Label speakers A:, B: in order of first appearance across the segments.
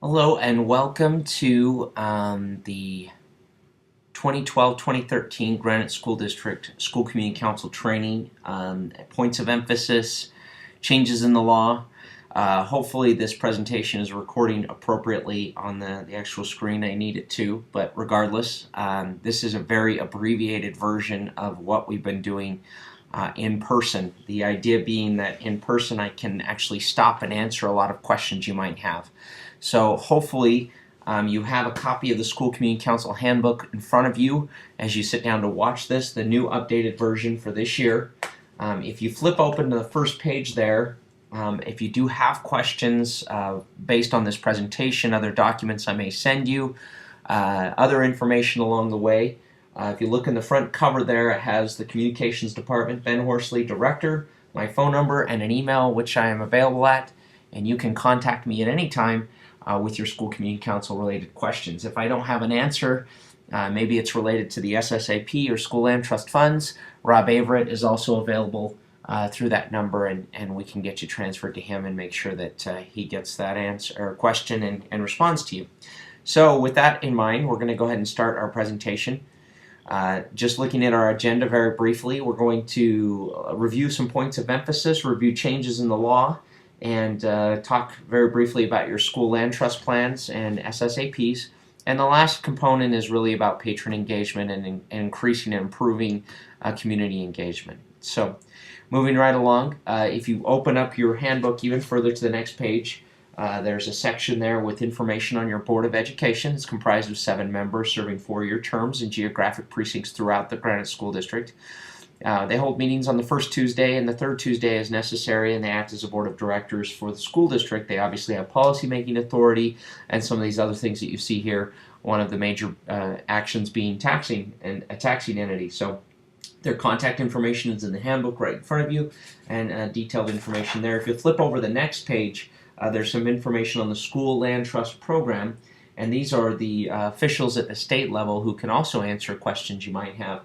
A: Hello and welcome to the 2012-2013 Granite School District School Community Council Training. Points of emphasis, changes in the law. Hopefully this presentation is recording appropriately on the actual screen. I need it to, but regardless, this is a very abbreviated version of what we've been doing in person. The idea being that in person I can actually stop and answer a lot of questions you might have. So hopefully you have a copy of the School Community Council Handbook in front of you as you sit down to watch this, the new updated version for this year. If you flip open to the first page there, if you do have questions based on this presentation, other documents I may send you, other information along the way, if you look in the front cover there, it has the Communications Department, Ben Horsley, Director, my phone number, and an email which I am available at, and you can contact me at any time with your school community council related questions. If I don't have an answer, maybe it's related to the SSAP or school land trust funds, Rob Averett is also available through that number, and we can get you transferred to him and make sure that he gets that answer or question and responds to you. So with that in mind, we're going to go ahead and start our presentation. Just looking at our agenda very briefly, we're going to review some points of emphasis, review changes in the law, and talk very briefly about your school land trust plans and SSAPs. And the last component is really about patron engagement and increasing and improving community engagement. So moving right along, if you open up your handbook even further to the next page, there's a section there with information on your Board of Education. It's comprised of 7 members serving 4-year terms in geographic precincts throughout the Granite School District. They hold meetings on the first Tuesday and the third Tuesday as necessary, and they act as a board of directors for the school district. They obviously have policy-making authority and some of these other things that you see here, one of the major actions being taxing and a taxing entity. So their contact information is in the handbook right in front of you, and detailed information there. If you flip over the next page, there's some information on the School Land Trust Program, and these are the officials at the state level who can also answer questions you might have.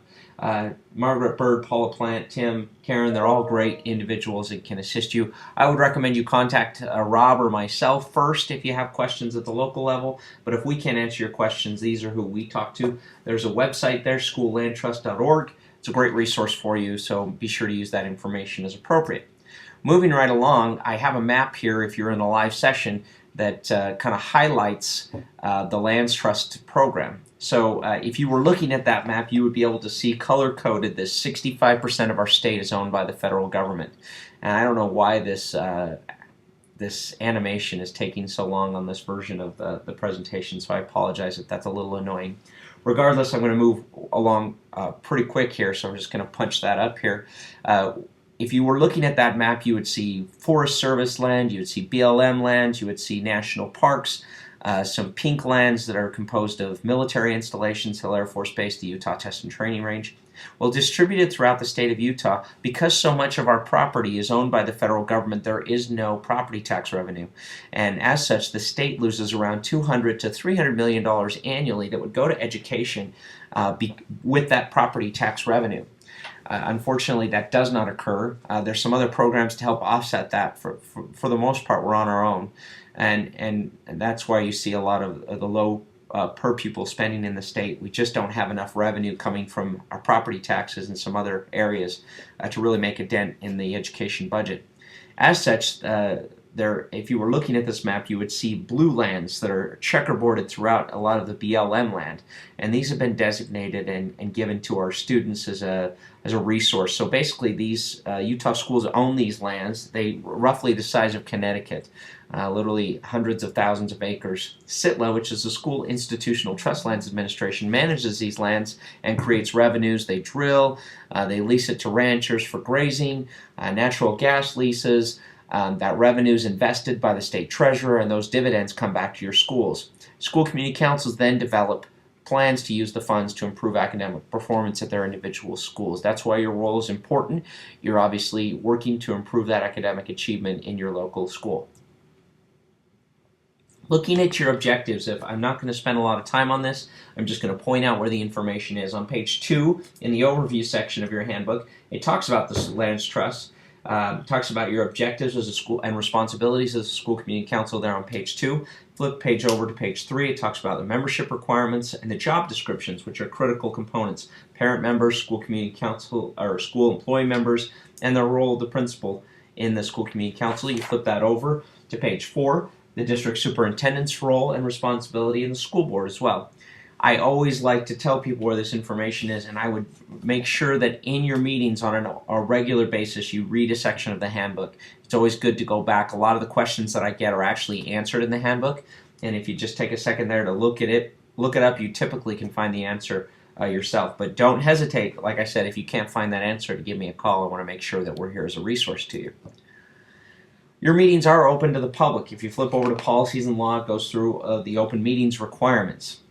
A: Margaret Bird, Paula Plant, Tim, Karen, they're all great individuals that can assist you. I would recommend you contact Rob or myself first if you have questions at the local level, but if we can't answer your questions, these are who we talk to. There's a website there, schoollandtrust.org. It's a great resource for you, so be sure to use that information as appropriate. Moving right along, I have a map here if you're in a live session that kind of highlights the Lands Trust program. So if you were looking at that map, you would be able to see color-coded that 65% of our state is owned by the federal government. And I don't know why this animation is taking so long on this version of the presentation, so I apologize if that's a little annoying. Regardless, I'm going to move along pretty quick here, so I'm just going to punch that up here. If you were looking at that map, you would see Forest Service land, you would see BLM lands, you would see national parks, some pink lands that are composed of military installations, Hill Air Force Base, the Utah Test and Training Range. Well, distributed throughout the state of Utah, because so much of our property is owned by the federal government, there is no property tax revenue. And as such, the state loses around $200 to $300 million annually that would go to education with that property tax revenue. Unfortunately, that does not occur. There's some other programs to help offset that. For the most part, we're on our own. And that's why you see a lot of the low per pupil spending in the state. We just don't have enough revenue coming from our property taxes and some other areas to really make a dent in the education budget. As such, if you were looking at this map, you would see blue lands that are checkerboarded throughout a lot of the BLM land, and these have been designated and given to our students as a resource. So basically, these Utah schools own these lands. They roughly the size of Connecticut, literally hundreds of thousands of acres. SITLA, which is the School Institutional Trust Lands Administration, manages these lands and creates revenues. They drill, they lease it to ranchers for grazing, natural gas leases. That revenue is invested by the state treasurer, and those dividends come back to your schools. School community councils then develop plans to use the funds to improve academic performance at their individual schools. That's why your role is important. You're obviously working to improve that academic achievement in your local school. Looking at your objectives, if I'm not going to spend a lot of time on this, I'm just going to point out where the information is. On page 2, in the overview section of your handbook, it talks about the Lands Trust. Talks about your objectives as a school and responsibilities as a school community council there on page 2. Flip page over to page 3. It talks about the membership requirements and the job descriptions, which are critical components. Parent members, school community council, or school employee members, and the role of the principal in the school community council. You flip that over to page 4, the district superintendent's role and responsibility in the school board as well. I always like to tell people where this information is, and I would make sure that in your meetings on a regular basis you read a section of the handbook. It's always good to go back. A lot of the questions that I get are actually answered in the handbook, and if you just take a second there to look it up, you typically can find the answer yourself. But don't hesitate, like I said, if you can't find that answer, to give me a call. I want to make sure that we're here as a resource to you. Your meetings are open to the public. If you flip over to policies and law, it goes through the open meetings requirements.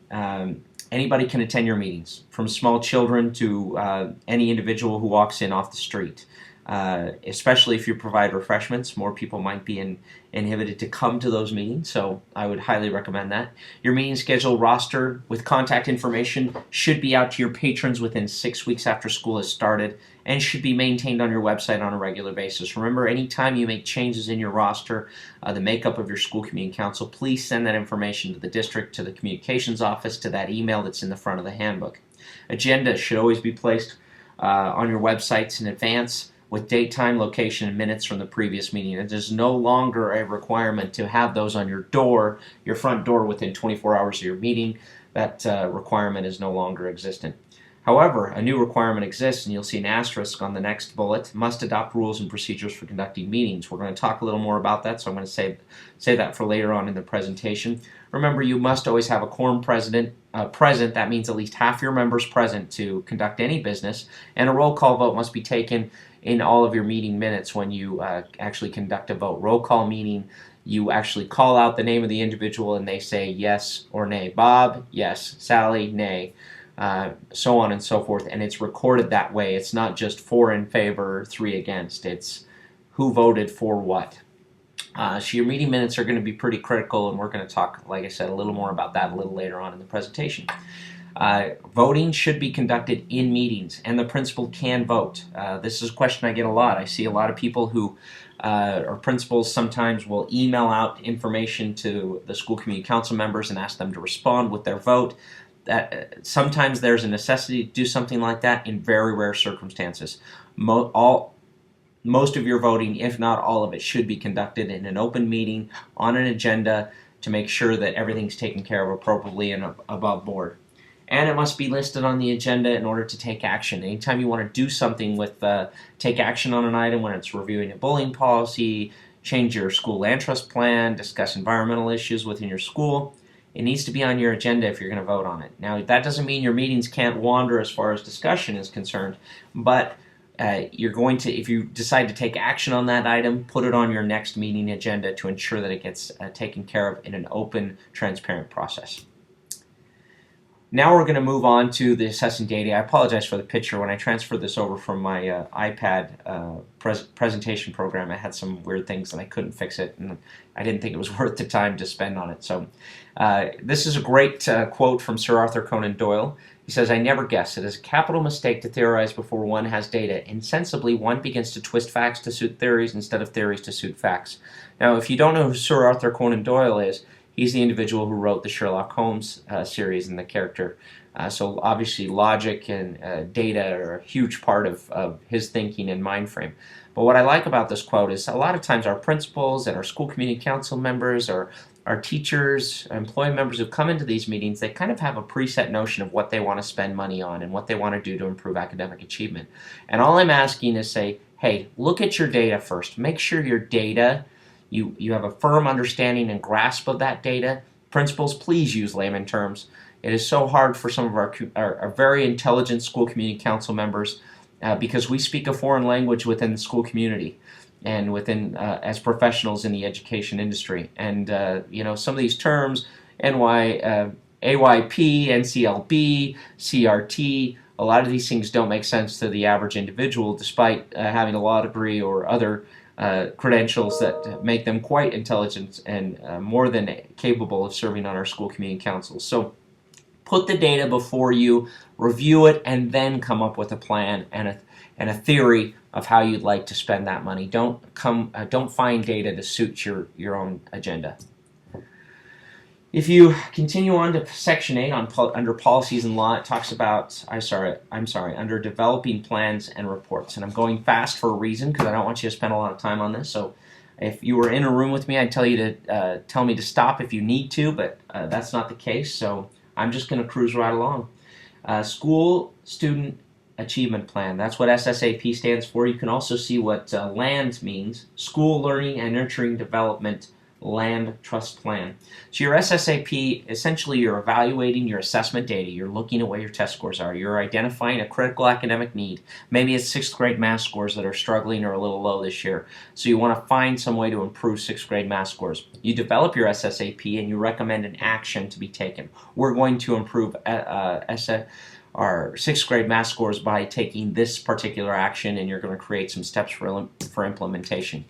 A: Anybody can attend your meetings, from small children to any individual who walks in off the street. Especially if you provide refreshments, more people might be inhibited to come to those meetings, so I would highly recommend that. Your meeting schedule roster with contact information should be out to your patrons within 6 weeks after school has started and should be maintained on your website on a regular basis. Remember, anytime you make changes in your roster, the makeup of your school community council, please send that information to the district, to the communications office, to that email that's in the front of the handbook. Agenda should always be placed on your websites in advance, with date, time, location, and minutes from the previous meeting. It is no longer a requirement to have those on your door, your front door, within 24 hours of your meeting. That requirement is no longer existent. However, a new requirement exists, and you'll see an asterisk on the next bullet: must adopt rules and procedures for conducting meetings. We're going to talk a little more about that, so I'm going to say that for later on in the presentation. Remember, you must always have a quorum present. That means at least half your members present to conduct any business, and a roll call vote must be taken in all of your meeting minutes when you actually conduct a vote. Roll call meaning you actually call out the name of the individual and they say yes or nay. Bob, yes. Sally, nay. So on and so forth, and it's recorded that way. It's not just 4 in favor, 3 against. It's who voted for what. So your meeting minutes are going to be pretty critical, and we're going to talk, like I said, a little more about that a little later on in the presentation. Voting should be conducted in meetings, and the principal can vote. This is a question I get a lot. I see a lot of people who or principals sometimes will email out information to the school community council members and ask them to respond with their vote. Sometimes there's a necessity to do something like that in very rare circumstances. Most of your voting, if not all of it, should be conducted in an open meeting on an agenda to make sure that everything's taken care of appropriately and above board. And it must be listed on the agenda in order to take action. Anytime you want to do something with take action on an item, when it's reviewing a bullying policy, change your school land trust plan, discuss environmental issues within your school, it needs to be on your agenda if you're going to vote on it. Now, that doesn't mean your meetings can't wander as far as discussion is concerned, but you're going to, if you decide to take action on that item, put it on your next meeting agenda to ensure that it gets taken care of in an open, transparent process. Now we're going to move on to the assessing data. I apologize for the picture. When I transferred this over from my iPad presentation program, I had some weird things and I couldn't fix it, and I didn't think it was worth the time to spend on it. So this is a great quote from Sir Arthur Conan Doyle. He says, "I never guess. It is a capital mistake to theorize before one has data. Insensibly, one begins to twist facts to suit theories instead of theories to suit facts." Now, if you don't know who Sir Arthur Conan Doyle is, he's the individual who wrote the Sherlock Holmes series and the character. So obviously logic and data are a huge part of his thinking and mind frame. But what I like about this quote is a lot of times our principals and our school community council members or our teachers, employee members who come into these meetings, they kind of have a preset notion of what they want to spend money on and what they want to do to improve academic achievement. And all I'm asking is say, hey, look at your data first. Make sure your data, you have a firm understanding and grasp of that data. Principals, please use layman terms. It is so hard for some of our very intelligent school community council members because we speak a foreign language within the school community and within as professionals in the education industry. And some of these terms, AYP, NCLB, CRT, a lot of these things don't make sense to the average individual despite having a law degree or other credentials that make them quite intelligent and more than capable of serving on our school community councils. So put the data before you, review it, and then come up with a plan and and a theory of how you'd like to spend that money. Don't find data to suit your own agenda. If you continue on to Section 8 under Policies and Law, it talks about, under Developing Plans and Reports. And I'm going fast for a reason because I don't want you to spend a lot of time on this. So if you were in a room with me, I'd tell you to tell me to stop if you need to, but that's not the case. So I'm just going to cruise right along. School Student Achievement Plan. That's what SSAP stands for. You can also see what LAND means, School Learning and Nurturing Development Land Trust Plan. So your SSAP, essentially you're evaluating your assessment data, you're looking at what your test scores are, you're identifying a critical academic need. Maybe it's 6th grade math scores that are struggling or a little low this year. So you want to find some way to improve 6th grade math scores. You develop your SSAP and you recommend an action to be taken. We're going to improve our 6th grade math scores by taking this particular action, and you're going to create some steps for implementation.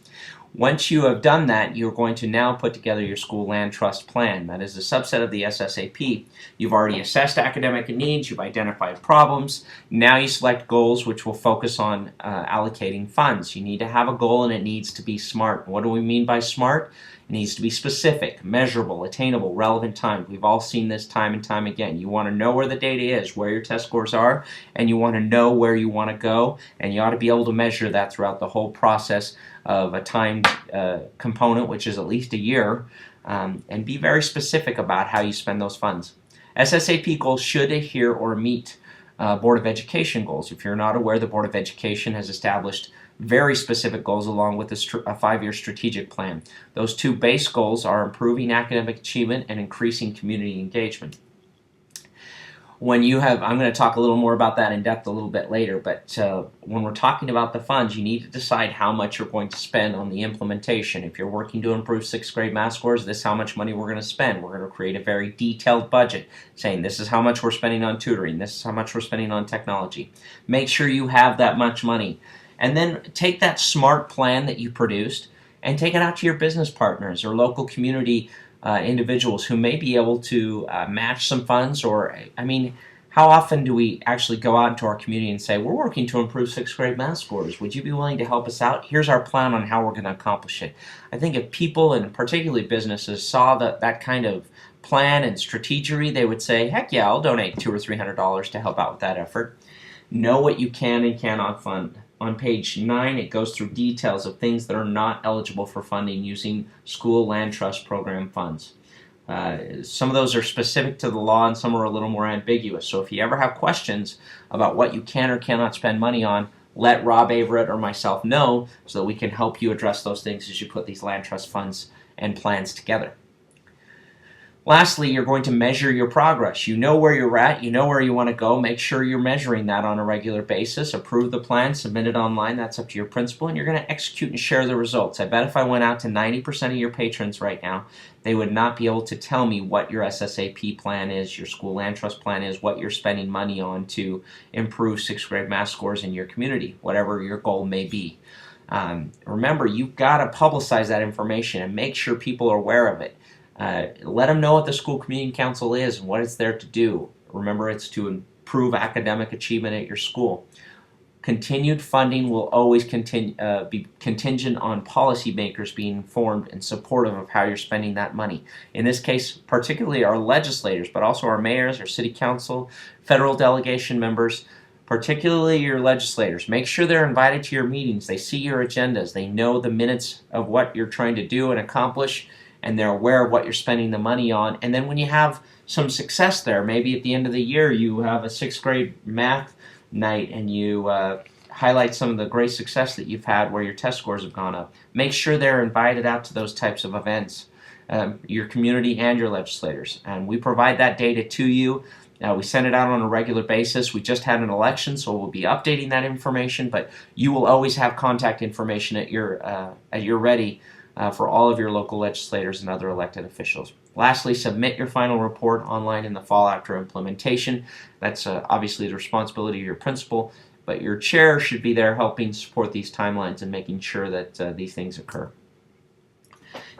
A: Once you have done that, you're going to now put together your school land trust plan. That is a subset of the SSAP. You've already assessed academic needs, you've identified problems. Now you select goals which will focus on allocating funds. You need to have a goal and it needs to be SMART. What do we mean by SMART? It needs to be specific, measurable, attainable, relevant timed. We've all seen this time and time again. You want to know where the data is, where your test scores are, and you want to know where you want to go, and you ought to be able to measure that throughout the whole process of a timed component, which is at least a year, and be very specific about how you spend those funds. SSAP goals should adhere or meet Board of Education goals. If you're not aware, the Board of Education has established very specific goals along with a 5-year strategic plan. Those two base goals are improving academic achievement and increasing community engagement. I'm going to talk a little more about that in depth a little bit later, but when we're talking about the funds, you need to decide how much you're going to spend on the implementation. If you're working to improve 6th grade math scores, this is how much money we're going to spend. We're going to create a very detailed budget saying this is how much we're spending on tutoring, this is how much we're spending on technology. Make sure you have that much money. And then take that SMART plan that you produced and take it out to your business partners or local community individuals who may be able to match some funds. Or, I mean, how often do we actually go out into our community and say, we're working to improve 6th grade math scores. Would you be willing to help us out? Here's our plan on how we're going to accomplish it. I think if people, and particularly businesses, saw that kind of plan and strategy, they would say, heck yeah, I'll donate $200 or $300 to help out with that effort. Know what you can and cannot fund. On page 9, it goes through details of things that are not eligible for funding using school land trust program funds. Some of those are specific to the law and some are a little more ambiguous. So if you ever have questions about what you can or cannot spend money on, let Rob Averett or myself know so that we can help you address those things as you put these land trust funds and plans together. Lastly, you're going to measure your progress. You know where you're at, you know where you want to go. Make sure you're measuring that on a regular basis. Approve the plan, submit it online. That's up to your principal, and you're going to execute and share the results. I bet if I went out to 90% of your patrons right now, they would not be able to tell me what your SSAP plan is, your school land trust plan is, what you're spending money on to improve 6th grade math scores in your community, whatever your goal may be. Remember, you've got to publicize that information and make sure people are aware of it. Let them know what the school community council is and what it's there to do. Remember, it's to improve academic achievement at your school. Continued funding will always be contingent on policymakers being informed and supportive of how you're spending that money. In this case, particularly our legislators, but also our mayors, our city council, federal delegation members, particularly your legislators. Make sure they're invited to your meetings. They see your agendas. They know the minutes of what you're trying to do and accomplish, and they're aware of what you're spending the money on. And then when you have some success there, maybe at the end of the year you have a 6th grade math night and you highlight some of the great success that you've had where your test scores have gone up. Make sure they're invited out to those types of events, your community and your legislators. And we provide that data to you. We send it out on a regular basis. We just had an election, so we'll be updating that information, but you will always have contact information at your ready for all of your local legislators and other elected officials. Lastly, submit your final report online in the fall after implementation. That's obviously the responsibility of your principal, but your chair should be there helping support these timelines and making sure that these things occur.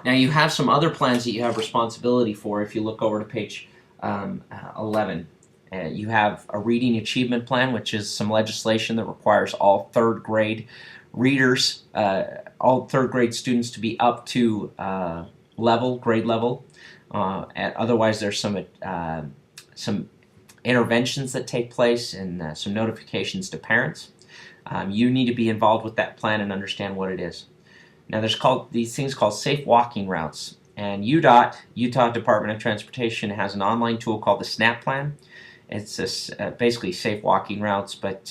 A: Now you have some other plans that you have responsibility for if you look over to page 11. You have a reading achievement plan, which is some legislation that requires all third grade readers, all third grade students to be up to grade level. Otherwise, there's some interventions that take place and some notifications to parents. You need to be involved with that plan and understand what it is. Now, there's these things called safe walking routes, and UDOT, Utah Department of Transportation, has an online tool called the SNAP plan. It's basically safe walking routes, but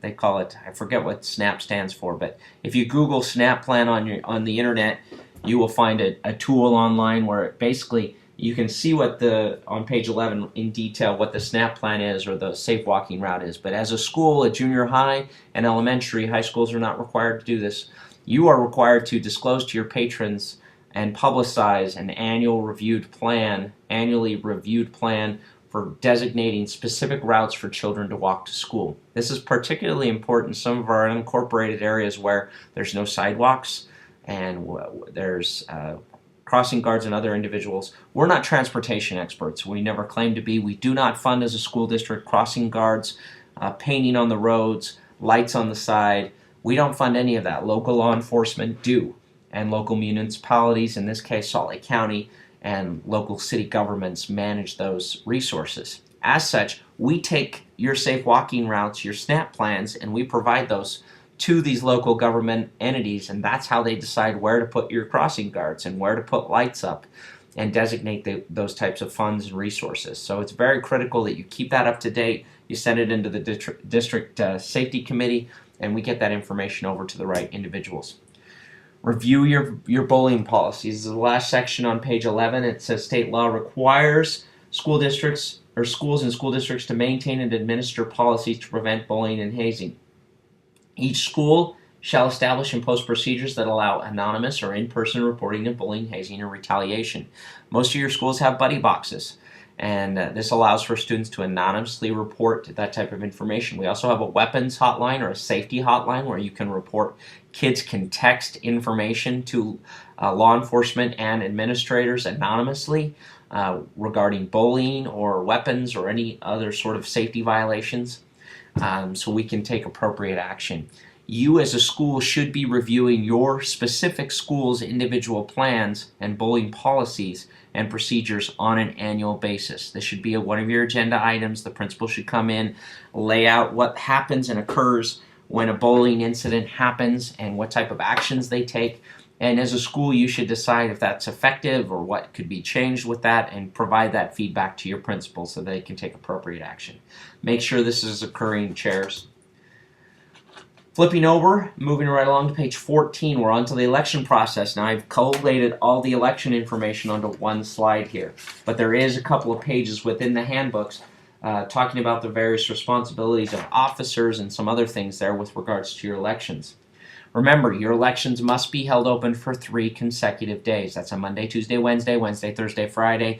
A: they call it, I forget what SNAP stands for, but if you Google SNAP plan on the internet, you will find a tool online where basically you can see on page 11 in detail what the SNAP plan is or the safe walking route is. But as a school, at junior high and elementary, high schools are not required to do this. You are required to disclose to your patrons and publicize an annually reviewed plan for designating specific routes for children to walk to school. This is particularly important in some of our unincorporated areas where there's no sidewalks and there's crossing guards and other individuals. We're not transportation experts. We never claim to be. We do not fund as a school district crossing guards, painting on the roads, lights on the side. We don't fund any of that. Local law enforcement do, and local municipalities, in this case Salt Lake County, and local city governments manage those resources. As such, we take your safe walking routes, your SNAP plans, and we provide those to these local government entities, and that's how they decide where to put your crossing guards and where to put lights up and designate those types of funds and resources. So it's very critical that you keep that up to date. You send it into the district safety committee, and we get that information over to the right individuals. Review your bullying policies. This is the last section on page 11. It says state law requires school districts or schools and school districts to maintain and administer policies to prevent bullying and hazing. Each school shall establish and post procedures that allow anonymous or in-person reporting of bullying, hazing, or retaliation. Most of your schools have buddy boxes, and this allows for students to anonymously report that type of information. We also have a weapons hotline or a safety hotline where you can report. Kids can text information to law enforcement and administrators anonymously regarding bullying or weapons or any other sort of safety violations, so we can take appropriate action. You as a school should be reviewing your specific school's individual plans and bullying policies and procedures on an annual basis. This should be one of your agenda items. The principal should come in, lay out what happens and occurs when a bullying incident happens and what type of actions they take. And as a school, you should decide if that's effective or what could be changed with that and provide that feedback to your principal so they can take appropriate action. Make sure this is occurring, chairs. Flipping over, moving right along to page 14, we're on to the election process. Now I've collated all the election information onto one slide here, but there is a couple of pages within the handbooks talking about the various responsibilities of officers and some other things there with regards to your elections. Remember, your elections must be held open for 3 consecutive days. That's a Monday, Tuesday, Wednesday, Wednesday, Thursday, Friday,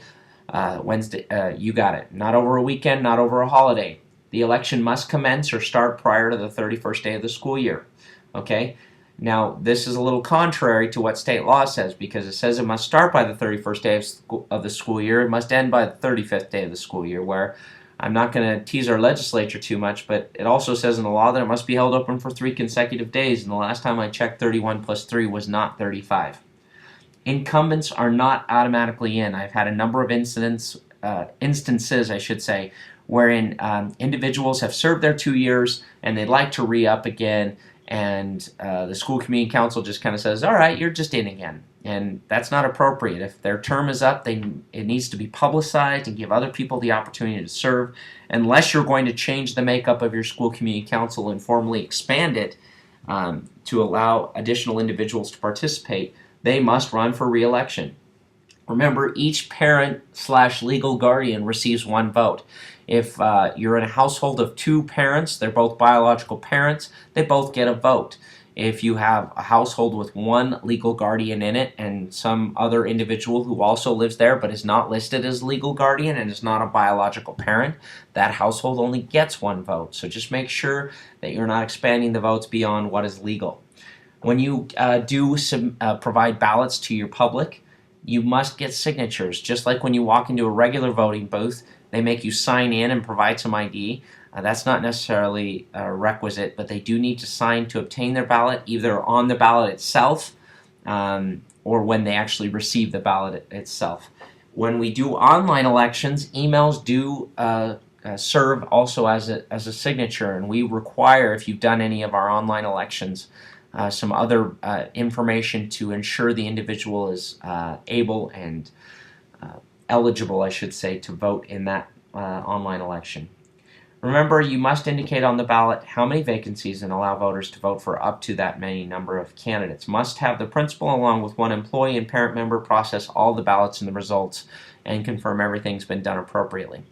A: Wednesday, you got it. Not over a weekend, not over a holiday. The election must commence or start prior to the 31st day of the school year. Okay? Now, this is a little contrary to what state law says, because it says it must start by the 31st day of the school year. It must end by the 35th day of the school year, where I'm not going to tease our legislature too much, but it also says in the law that it must be held open for 3 consecutive days, and the last time I checked, 31 plus 3 was not 35. Incumbents are not automatically in. I've had a number of instances, wherein individuals have served their 2 years and they'd like to re-up again, and the school community council just kind of says, all right, you're just in again. And that's not appropriate. If their term is up, it needs to be publicized and give other people the opportunity to serve. Unless you're going to change the makeup of your school community council and formally expand it to allow additional individuals to participate, they must run for re-election. Remember, each parent/legal guardian receives 1 vote. If you're in a household of 2 parents, they're both biological parents, they both get a vote. If you have a household with 1 legal guardian in it and some other individual who also lives there but is not listed as legal guardian and is not a biological parent, that household only gets 1 vote. So just make sure that you're not expanding the votes beyond what is legal. When you provide ballots to your public, you must get signatures. Just like when you walk into a regular voting booth, they make you sign in and provide some ID. That's not necessarily requisite, but they do need to sign to obtain their ballot, either on the ballot itself or when they actually receive the ballot itself. When we do online elections, emails do serve also as a signature, and we require, if you've done any of our online elections, some other information to ensure the individual is able and eligible, I should say, to vote in that online election. Remember, you must indicate on the ballot how many vacancies and allow voters to vote for up to that many number of candidates. Must have the principal along with one employee and parent member process all the ballots and the results and confirm everything's been done appropriately.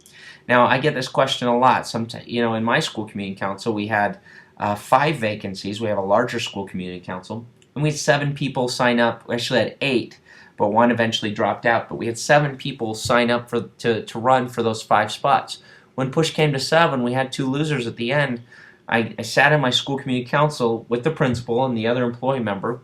A: Now, I get this question a lot. Sometimes, in my school community council, we had 5 vacancies. We have a larger school community council, and we had 7 people sign up. We actually had 8, but 1 eventually dropped out. But we had 7 people sign up to run for those 5 spots. When push came to 7, we had 2 losers at the end. I sat in my school community council with the principal and the other employee member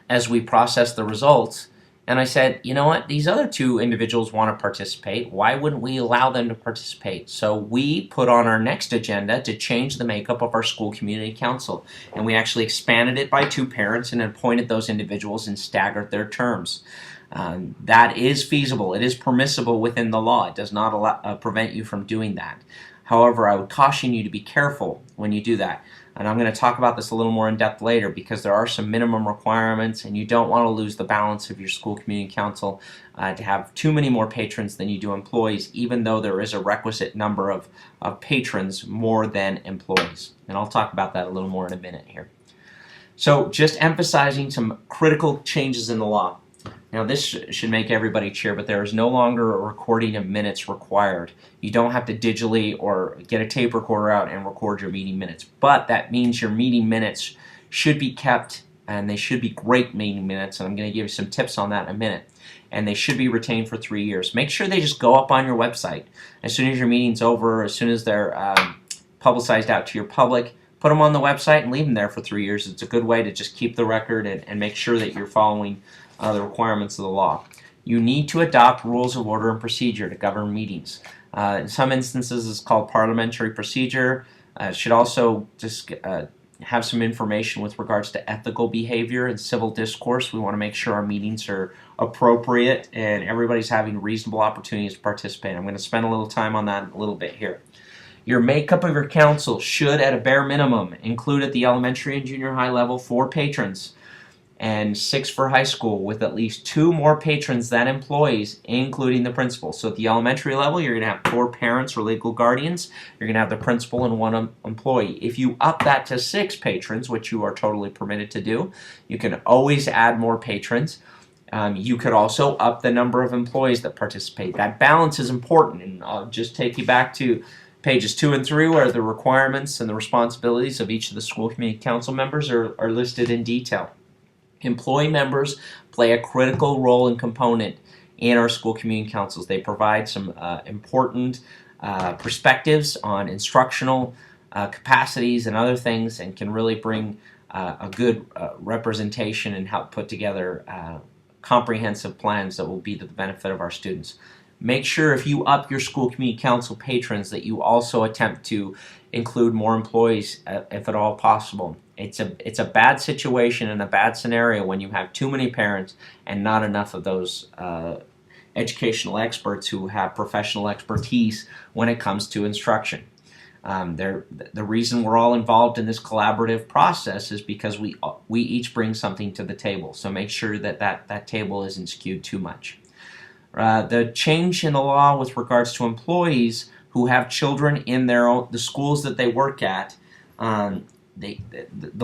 A: as we processed the results, and I said, you know what, these other 2 individuals want to participate. Why wouldn't we allow them to participate? So we put on our next agenda to change the makeup of our school community council, and we actually expanded it by 2 parents and appointed those individuals and staggered their terms. That is feasible. It is permissible within the law. It does not prevent you from doing that. However, I would caution you to be careful when you do that. And I'm going to talk about this a little more in depth later, because there are some minimum requirements, and you don't want to lose the balance of your school community council to have too many more patrons than you do employees, even though there is a requisite number of patrons more than employees. And I'll talk about that a little more in a minute here. So just emphasizing some critical changes in the law. Now, this should make everybody cheer, but there is no longer a recording of minutes required. You don't have to digitally or get a tape recorder out and record your meeting minutes, but that means your meeting minutes should be kept, and they should be great meeting minutes, and I'm going to give you some tips on that in a minute. And they should be retained for 3 years. Make sure they just go up on your website. As soon as your meeting's over, as soon as they're publicized out to your public, put them on the website and leave them there for 3 years. It's a good way to just keep the record and make sure that you're following the requirements of the law. You need to adopt rules of order and procedure to govern meetings. In some instances, it's called parliamentary procedure. It should also just have some information with regards to ethical behavior and civil discourse. We want to make sure our meetings are appropriate and everybody's having reasonable opportunities to participate. I'm going to spend a little time on that a little bit here. Your makeup of your council should, at a bare minimum, include at the elementary and junior high level 4 patrons and 6 for high school, with at least 2 more patrons than employees, including the principal. So at the elementary level, you're going to have 4 parents or legal guardians. You're going to have the principal and 1 employee. If you up that to 6 patrons, which you are totally permitted to do, you can always add more patrons. You could also up the number of employees that participate. That balance is important, and I'll just take you back to pages 2 and 3, where the requirements and the responsibilities of each of the school community council members are listed in detail. Employee members play a critical role and component in our school community councils. They provide some important perspectives on instructional capacities and other things, and can really bring a good representation and help put together comprehensive plans that will be to the benefit of our students. Make sure, if you up your school community council patrons, that you also attempt to include more employees if at all possible. It's a bad situation and a bad scenario when you have too many parents and not enough of those educational experts who have professional expertise when it comes to instruction. The reason we're all involved in this collaborative process is because we each bring something to the table. So make sure that table isn't skewed too much. The change in the law with regards to employees who have children in the schools that they work at, the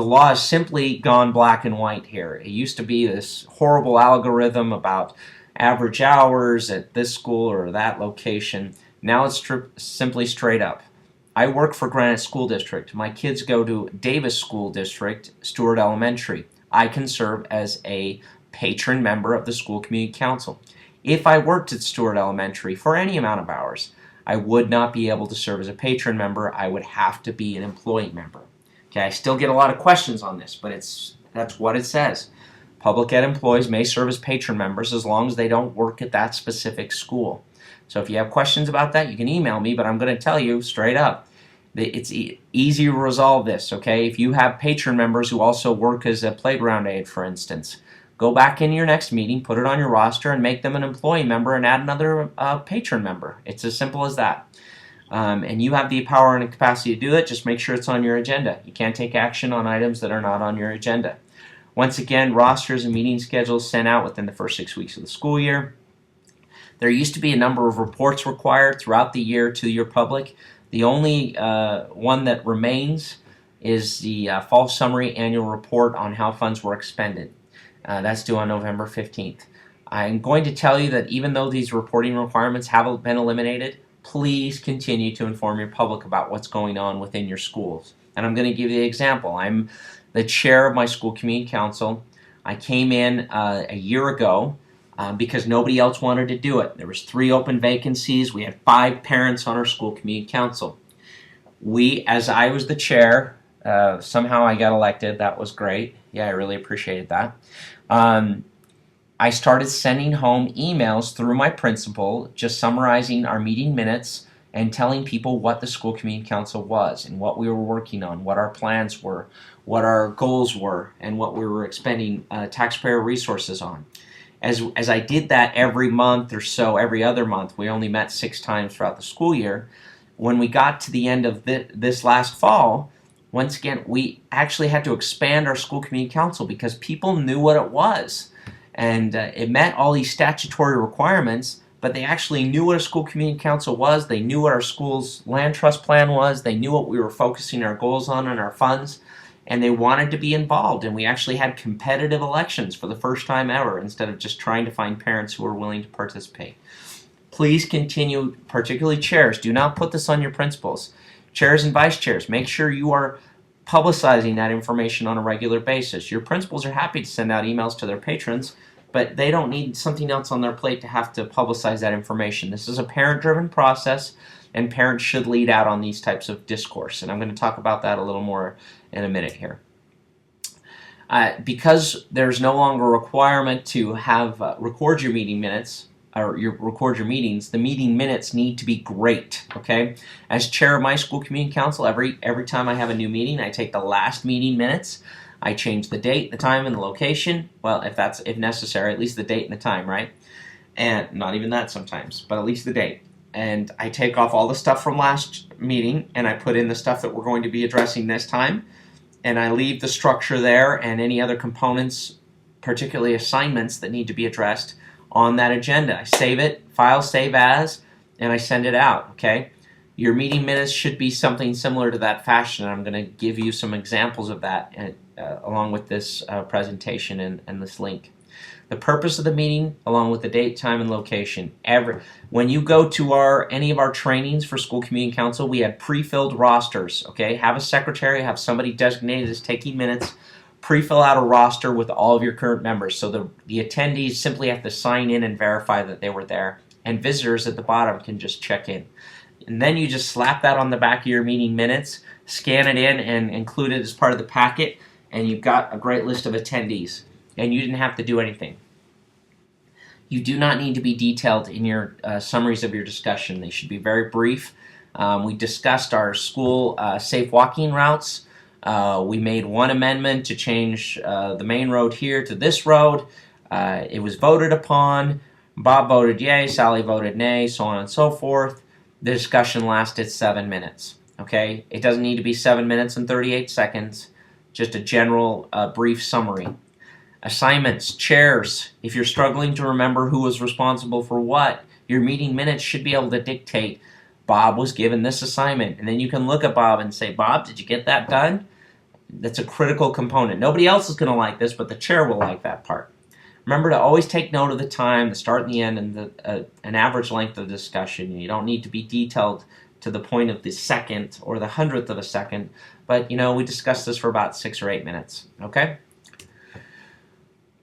A: law has simply gone black and white here. It used to be this horrible algorithm about average hours at this school or that location. Now it's simply straight up. I work for Granite School District. My kids go to Davis School District, Stewart Elementary. I can serve as a patron member of the school community council. If I worked at Stewart Elementary for any amount of hours, I would not be able to serve as a patron member. I would have to be an employee member. Okay, I still get a lot of questions on this, but that's what it says. Public ed employees may serve as patron members as long as they don't work at that specific school. So if you have questions about that, you can email me, but I'm going to tell you straight up. It's easy to resolve this, okay? If you have patron members who also work as a playground aide, for instance, go back in your next meeting, put it on your roster, and make them an employee member and add another patron member. It's as simple as that. And you have the power and the capacity to do it. Just make sure it's on your agenda. You can't take action on items that are not on your agenda. Once again, rosters and meeting schedules sent out within the first 6 weeks of the school year. There used to be a number of reports required throughout the year to your public. The only one that remains is the fall summary annual report on how funds were expended. That's due on November 15th. I'm going to tell you that even though these reporting requirements have been eliminated, please continue to inform your public about what's going on within your schools. And I'm going to give you the example. I'm the chair of my school community council. I came in a year ago because nobody else wanted to do it. There was 3 open vacancies. We had 5 parents on our school community council. As I was the chair, somehow I got elected. That was great. Yeah, I really appreciated that. I started sending home emails through my principal, just summarizing our meeting minutes and telling people what the school community council was and what we were working on, what our plans were, what our goals were, and what we were expending taxpayer resources on. As I did that every month or so, every other month, we only met 6 times throughout the school year. When we got to the end of this last fall, once again, we actually had to expand our school community council because people knew what it was. And it met all these statutory requirements, but they actually knew what a school community council was. They knew what our school's land trust plan was. They knew what we were focusing our goals on and our funds. And they wanted to be involved, and we actually had competitive elections for the first time ever instead of just trying to find parents who were willing to participate. Please continue, particularly chairs. Do not put this on your principals. Chairs and vice chairs, make sure you are publicizing that information on a regular basis. Your principals are happy to send out emails to their patrons, but they don't need something else on their plate to have to publicize that information. This is a parent-driven process, and parents should lead out on these types of discourse, and I'm going to talk about that a little more in a minute here. Because there's no longer a requirement to have record your meeting minutes or record your meetings, the meeting minutes need to be great. Okay, as chair of my school community council, every time I have a new meeting, I take the last meeting minutes. I change the date, the time, and the location. Well, if necessary, at least the date and the time, right? And not even that sometimes, but at least the date. And I take off all the stuff from last meeting, and I put in the stuff that we're going to be addressing this time. And I leave the structure there and any other components, particularly assignments that need to be addressed, on that agenda. I save it, file save as, and I send it out, okay? Your meeting minutes should be something similar to that fashion. I'm going to give you some examples of that along with this presentation and this link. The purpose of the meeting, along with the date, time, and location. When you go to any of our trainings for school community council, we had pre-filled rosters. Okay, have a secretary, have somebody designated as taking minutes, pre-fill out a roster with all of your current members. So the attendees simply have to sign in and verify that they were there, and visitors at the bottom can just check in. And then you just slap that on the back of your meeting minutes, scan it in, and include it as part of the packet, and you've got a great list of attendees. And you didn't have to do anything. You do not need to be detailed in your summaries of your discussion. They should be very brief. We discussed our school safe walking routes. We made one amendment to change the main road here to this road. It was voted upon. Bob voted yay, Sally voted nay, so on and so forth. The discussion lasted 7 minutes. Okay, it doesn't need to be 7 minutes and 38 seconds. Just a general brief summary. Assignments, chairs. If you're struggling to remember who was responsible for what, your meeting minutes should be able to dictate Bob was given this assignment. And then you can look at Bob and say, Bob, did you get that done? That's a critical component. Nobody else is going to like this, but the chair will like that part. Remember to always take note of the time, the start and the end, and an average length of the discussion. You don't need to be detailed to the point of the second or the 100th of a second, but we discussed this for about 6 or 8 minutes. Okay?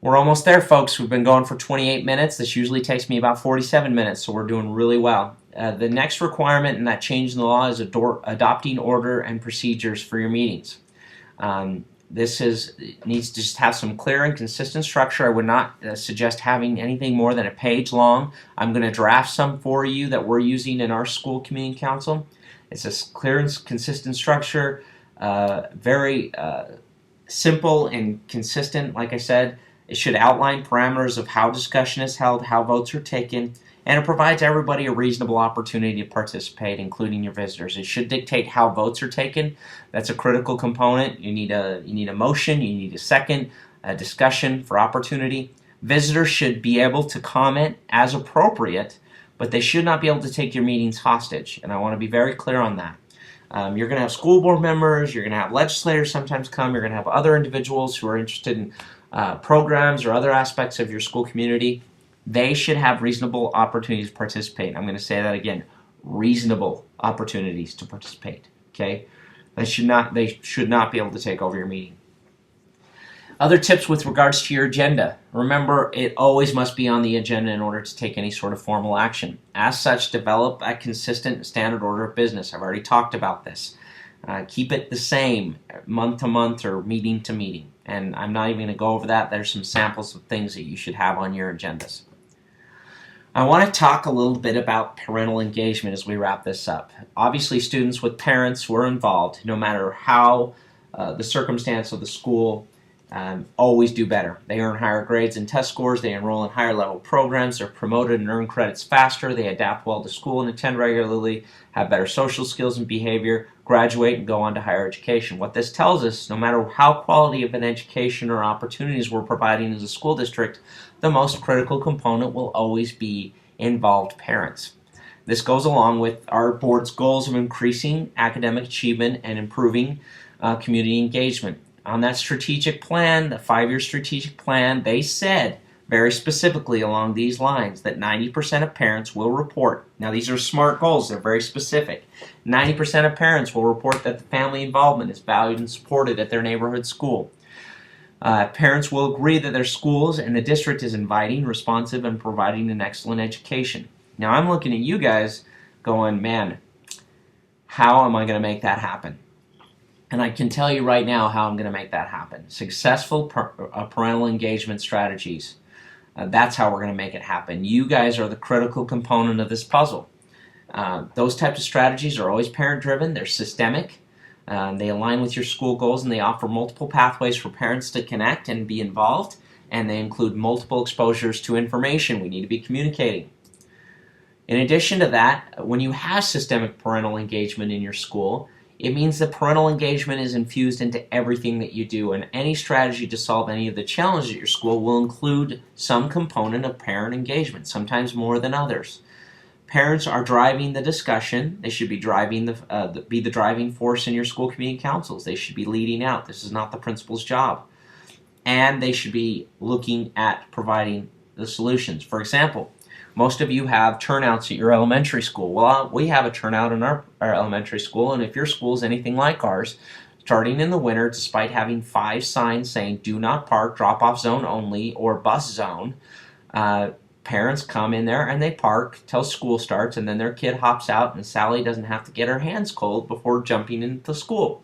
A: We're almost there, folks. We've been going for 28 minutes. This usually takes me about 47 minutes, so we're doing really well. The next requirement in that change in the law is adopting order and procedures for your meetings. needs to just have some clear and consistent structure. I would not suggest having anything more than a page long. I'm going to draft some for you that we're using in our school community council. It's a clear and consistent structure, very simple and consistent. Like I said, it should outline parameters of how discussion is held, how votes are taken, and it provides everybody a reasonable opportunity to participate, including your visitors. It should dictate how votes are taken. That's a critical component. You need a motion, you need a second, a discussion for opportunity. Visitors should be able to comment as appropriate, but they should not be able to take your meetings hostage, and I want to be very clear on that. You're going to have school board members, you're going to have legislators sometimes come, you're going to have other individuals who are interested in programs or other aspects of your school community. They should have reasonable opportunities to participate. I'm going to say that again, reasonable opportunities to participate. Okay, they should not be able to take over your meeting. Other tips with regards to your agenda. Remember, it always must be on the agenda in order to take any sort of formal action. As such, develop a consistent standard order of business. I've already talked about this. Keep it the same month to month or meeting to meeting. And I'm not even going to go over that. There's some samples of things that you should have on your agendas. I want to talk a little bit about parental engagement as we wrap this up. Obviously, students with parents who are involved, no matter how the circumstance of the school, always do better. They earn higher grades and test scores, they enroll in higher level programs, they're promoted and earn credits faster, they adapt well to school and attend regularly, have better social skills and behavior, graduate and go on to higher education. What this tells us, no matter how quality of an education or opportunities we're providing as a school district, the most critical component will always be involved parents. This goes along with our board's goals of increasing academic achievement and improving community engagement. On that strategic plan, the 5-year strategic plan, they said very specifically along these lines that 90% of parents will report. Now, these are SMART goals. They're very specific. 90% of parents will report that the family involvement is valued and supported at their neighborhood school. Parents will agree that their schools and the district is inviting, responsive, and providing an excellent education. Now, I'm looking at you guys going, man, how am I going to make that happen? And I can tell you right now how I'm going to make that happen. Successful parental engagement strategies. That's how we're going to make it happen. You guys are the critical component of this puzzle. Those types of strategies are always parent-driven. They're systemic. They align with your school goals, and they offer multiple pathways for parents to connect and be involved. And they include multiple exposures to information. We need to be communicating. In addition to that, when you have systemic parental engagement in your school, it means that parental engagement is infused into everything that you do, and any strategy to solve any of the challenges at your school will include some component of parent engagement, sometimes more than others. Parents are driving the discussion. They should be driving be the driving force in your school community councils. They should be leading out. This is not the principal's job. And they should be looking at providing the solutions. For example, most of you have turnouts at your elementary school. Well, we have a turnout in our elementary school, and if your school is anything like ours, starting in the winter, despite having 5 signs saying do not park, drop-off zone only, or bus zone, parents come in there and they park till school starts, and then their kid hops out and Sally doesn't have to get her hands cold before jumping into school.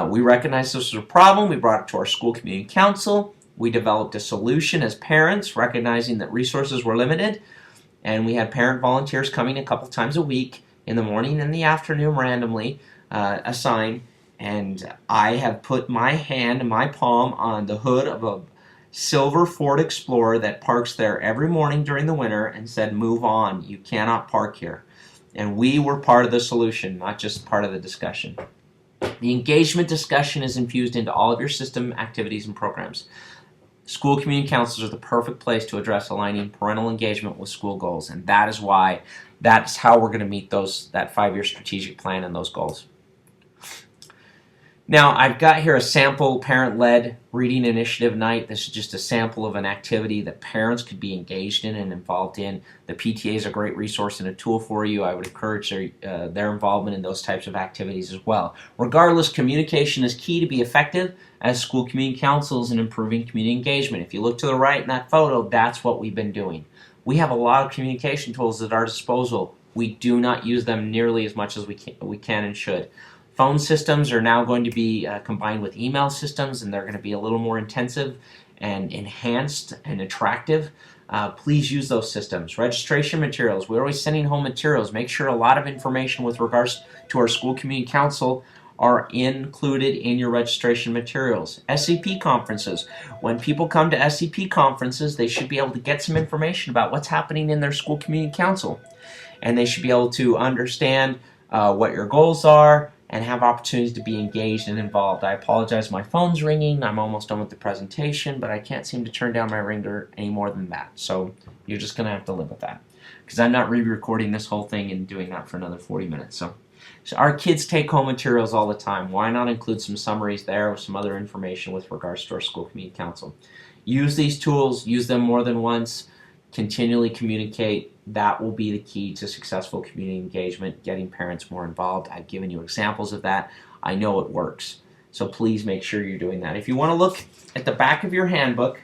A: We recognized this was a problem. We brought it to our school community council. We developed a solution as parents, recognizing that resources were limited, and we had parent volunteers coming a couple times a week in the morning and the afternoon randomly assigned, and I have put my hand and my palm on the hood of a silver Ford Explorer that parks there every morning during the winter and said, move on, you cannot park here. And we were part of the solution, not just part of the discussion. The engagement discussion is infused into all of your system activities and programs. School community councils are the perfect place to address aligning parental engagement with school goals, and that's how we're going to meet that 5-year strategic plan and those goals. Now, I've got here a sample parent-led reading initiative night. This is just a sample of an activity that parents could be engaged in and involved in. The PTA is a great resource and a tool for you. I would encourage their involvement in those types of activities as well. Regardless, communication is key to be effective as school community councils in improving community engagement. If you look to the right in that photo, that's what we've been doing. We have a lot of communication tools at our disposal. We do not use them nearly as much as we can and should. Phone systems are now going to be combined with email systems, and they're going to be a little more intensive and enhanced and attractive. Please use those systems. Registration materials. We're always sending home materials. Make sure a lot of information with regards to our school community council are included in your registration materials. SCP conferences. When people come to SCP conferences, they should be able to get some information about what's happening in their school community council. And they should be able to understand what your goals are and have opportunities to be engaged and involved. I apologize, my phone's ringing. I'm almost done with the presentation, but I can't seem to turn down my ringer any more than that. So you're just going to have to live with that, because I'm not re-recording this whole thing and doing that for another 40 minutes. So our kids take home materials all the time. Why not include some summaries there with some other information with regards to our school community council? Use these tools, use them more than once, continually communicate. That will be the key to successful community engagement, getting parents more involved. I've given you examples of that. I know it works. So please make sure you're doing that. If you want to look at the back of your handbook,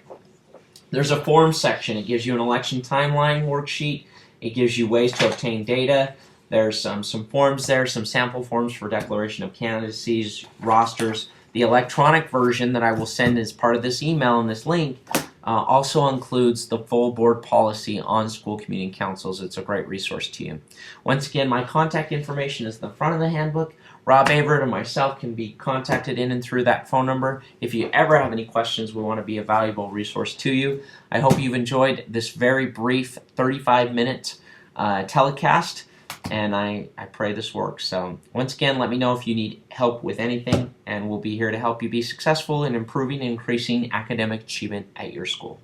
A: there's a forms section. It gives you an election timeline worksheet. It gives you ways to obtain data. There's some forms there, some sample forms for declaration of candidacies, rosters. The electronic version that I will send as part of this email and this link also includes the full board policy on school community councils. It's a great resource to you. Once again, my contact information is in the front of the handbook. Rob Averitt and myself can be contacted in and through that phone number. If you ever have any questions, we want to be a valuable resource to you. I hope you've enjoyed this very brief 35-minute telecast, and I pray this works. So once again, let me know if you need help with anything, and we'll be here to help you be successful in improving and increasing academic achievement at your school.